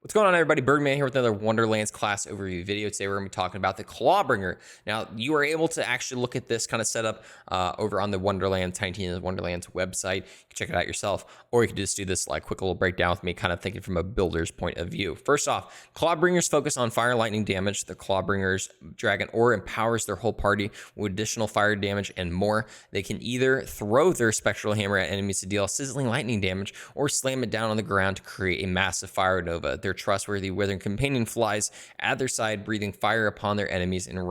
What's going on, everybody? Byrdman here with another Wonderlands class overview video. Today we're going to be talking about the Clawbringer. Now, you are able to actually look at this kind of setup over on the Wonderlands, Tiny Tina's Wonderlands website. You can check it out yourself, or you can just do this like quick little breakdown with me, kind of thinking from a builder's point of view. First off, Clawbringers focus on fire and lightning damage. The Clawbringer's Dragon Aura empowers their whole party with additional fire damage and more. They can either throw their Spectral Hammer at enemies to deal sizzling lightning damage, or slam it down on the ground to create a massive fire nova. Their trustworthy Withering Companion flies at their side, breathing fire upon their enemies and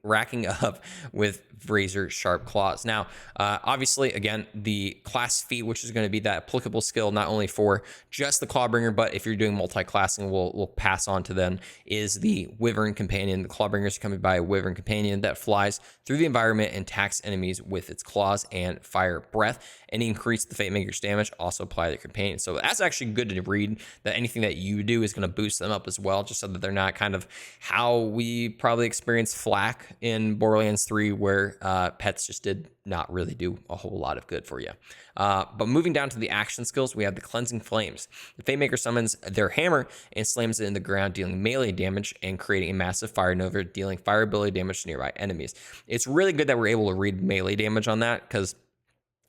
racking up with razor sharp claws. Now, obviously, again, the class feat, which is going to be that applicable skill not only for just the Clawbringer, but if you're doing multi-classing, we'll pass on to them, is the Wyvern Companion. The Clawbringer is accompanied by a Wyvern Companion that flies through the environment and attacks enemies with its claws and fire breath. Any increase the Fatemaker's damage also apply to their companion. So that's actually good to read, that anything that you do is going to boost them up as well, just so that they're not kind of how we probably experienced Flak in Borderlands 3, where pets just did not really do a whole lot of good for you. But moving down to the action skills, we have the Cleansing Flames. The Fatemaker summons their hammer and slams it in the ground, dealing melee damage and creating a massive fire nova, dealing fire ability damage to nearby enemies. It's really good that we're able to read melee damage on that, because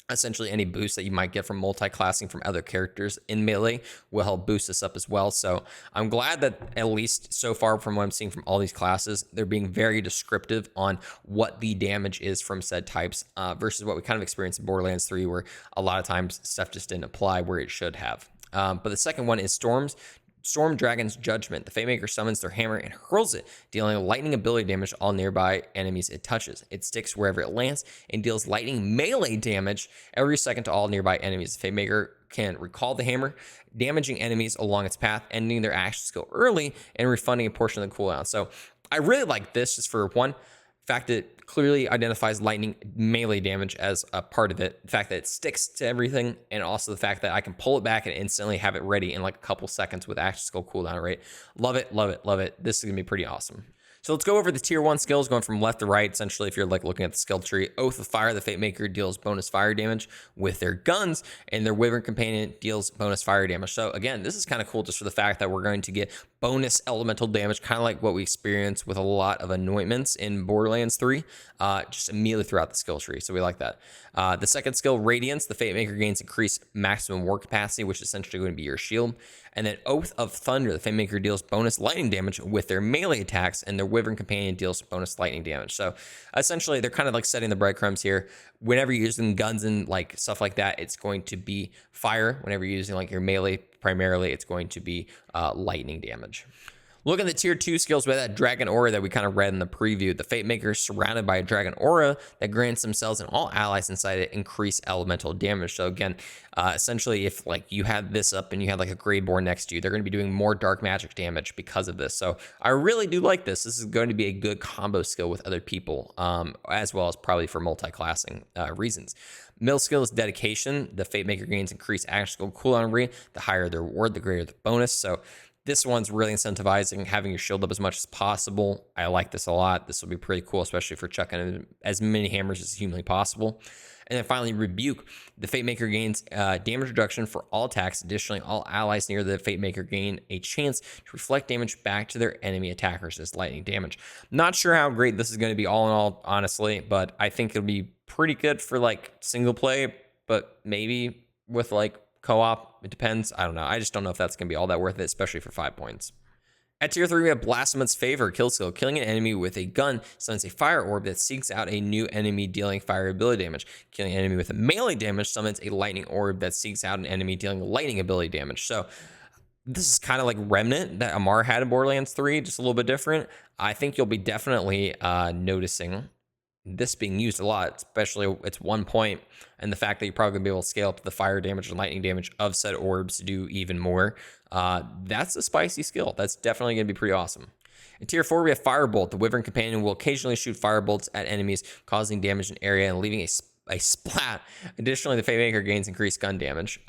essentially any boost that you might get from multi-classing from other characters in melee will help boost this up as well. So I'm glad that, at least so far from what I'm seeing from all these classes, they're being very descriptive on what the damage is from said types, versus what we kind of experienced in Borderlands 3, where a lot of times stuff just didn't apply where it should have. But the second one is Storm Dragon's Judgment. The Fatemaker summons their hammer and hurls it, dealing lightning ability damage to all nearby enemies it touches. It sticks wherever it lands and deals lightning melee damage every second to all nearby enemies. The Fatemaker can recall the hammer, damaging enemies along its path, ending their action skill early and refunding a portion of the cooldown. So I really like this, just for one fact that it clearly identifies lightning melee damage as a part of it, the fact that it sticks to everything, and also the fact that I can pull it back and instantly have it ready in like a couple seconds with action skill cooldown rate. Love it, love it, love it. This is gonna be pretty awesome. So let's go over the tier 1 skills, going from left to right. Essentially, if you're like looking at the skill tree, Oath of Fire, the Fatemaker deals bonus fire damage with their guns, and their Wyvern Companion deals bonus fire damage. So again, this is kind of cool just for the fact that we're going to get bonus elemental damage, kind of like what we experience with a lot of anointments in Borderlands 3, just immediately throughout the skill tree. So we like that. The second skill, Radiance, the Fatemaker gains increased maximum war capacity, which is essentially going to be your shield. And then Oath of Thunder, the Fatemaker deals bonus lightning damage with their melee attacks, and their Wyvern Companion deals bonus lightning damage. So essentially, they're kind of like setting the breadcrumbs here. Whenever you're using guns and like stuff like that, it's going to be fire. Whenever you're using like your melee, primarily, it's going to be lightning damage. Looking at the tier 2 skills, we have that Dragon Aura that we kind of read in the preview. The Fatemaker is surrounded by a Dragon Aura that grants themselves and all allies inside it increased elemental damage. So again, essentially, if like you had this up and you had like a Greyborn next to you, they're going to be doing more dark magic damage because of this. So I really do like this. This is going to be a good combo skill with other people, as well as probably for multi-classing reasons. Middle skill is Dedication. The Fatemaker gains increased action skill cooldown rate. The higher the reward, the greater the bonus. So this one's really incentivizing having your shield up as much as possible. I like this a lot. This will be pretty cool, especially for chucking in as many hammers as humanly possible. And then finally, Rebuke. The Fatemaker gains damage reduction for all attacks. Additionally, all allies near the Fatemaker gain a chance to reflect damage back to their enemy attackers as lightning damage. Not sure how great this is going to be all in all, honestly, but I think it'll be pretty good for like single play, but maybe with like co-op, it depends. I don't know. I just don't know if that's going to be all that worth it, especially for 5 points. At tier 3, we have Blasphemous's Favor, kill skill. Killing an enemy with a gun summons a fire orb that seeks out a new enemy, dealing fire ability damage. Killing an enemy with a melee damage summons a lightning orb that seeks out an enemy, dealing lightning ability damage. So this is kind of like Remnant that Amar had in Borderlands 3, just a little bit different. I think you'll be definitely noticing this being used a lot, especially it's 1 point, and the fact that you're probably gonna be able to scale up the fire damage and lightning damage of said orbs to do even more. That's a spicy skill. That's definitely gonna be pretty awesome. In tier 4, we have Firebolt. The Wyvern Companion will occasionally shoot firebolts at enemies, causing damage in area and leaving a splat. Additionally, the Fatemaker gains increased gun damage.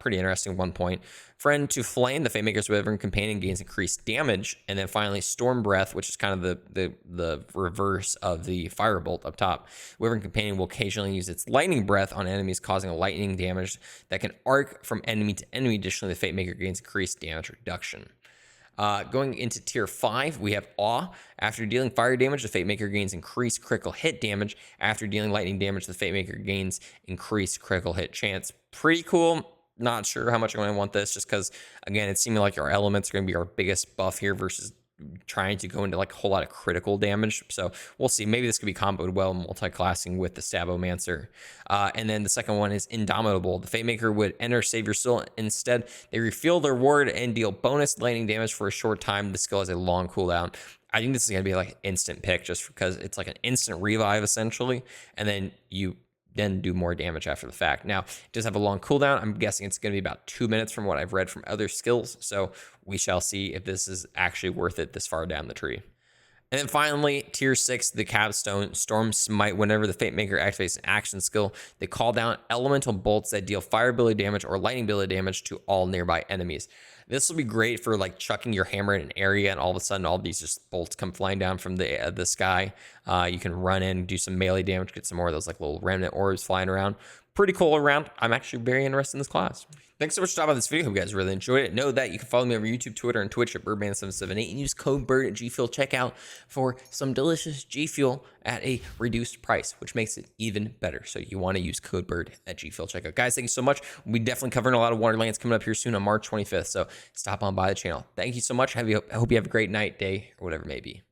Pretty interesting, 1 point. Friend to Flame, the Fatemaker's Wyvern Companion gains increased damage. And then finally, Storm Breath, which is kind of the reverse of the Firebolt up top. Wyvern Companion will occasionally use its Lightning Breath on enemies, causing a lightning damage that can arc from enemy to enemy. Additionally, the Fatemaker gains increased damage reduction. Going into tier 5, we have Awe. After dealing fire damage, the Fatemaker gains increased critical hit damage. After dealing lightning damage, the Fatemaker gains increased critical hit chance. Pretty cool. Not sure how much I'm going to want this, just because, again, it's seeming like our elements are going to be our biggest buff here versus trying to go into like a whole lot of critical damage. So we'll see. Maybe this could be comboed well multi-classing with the Stabomancer. And then the second one is Indomitable. The Fatemaker would enter Save Your Soul. Instead, they refill their ward and deal bonus lightning damage for a short time. The skill has a long cooldown. I think this is going to be like an instant pick just because it's like an instant revive essentially. And then you then do more damage after the fact. Now, it does have a long cooldown. I'm guessing it's going to be about 2 minutes from what I've read from other skills. So we shall see if this is actually worth it this far down the tree. And then finally, tier 6, the Capstone, Storm Smite. Whenever the Fatemaker activates an action skill, they call down elemental bolts that deal fire ability damage or lightning ability damage to all nearby enemies. This will be great for like chucking your hammer in an area and all of a sudden all these just bolts come flying down from the sky. You can run in, do some melee damage, get some more of those like little remnant orbs flying around. Pretty cool around. I'm actually very interested in this class. Thanks so much for stopping by this video. Hope you guys really enjoyed it. Know that you can follow me over YouTube, Twitter, and Twitch at Byrdman778 and use code BYRD at G Fuel checkout for some delicious G Fuel at a reduced price, which makes it even better. So you want to use code BYRD at G Fuel checkout. Guys, thank you so much. We'll be definitely covering a lot of Wonderlands coming up here soon on March 25th. So stop on by the channel. Thank you so much. I hope you have a great night, day, or whatever it may be.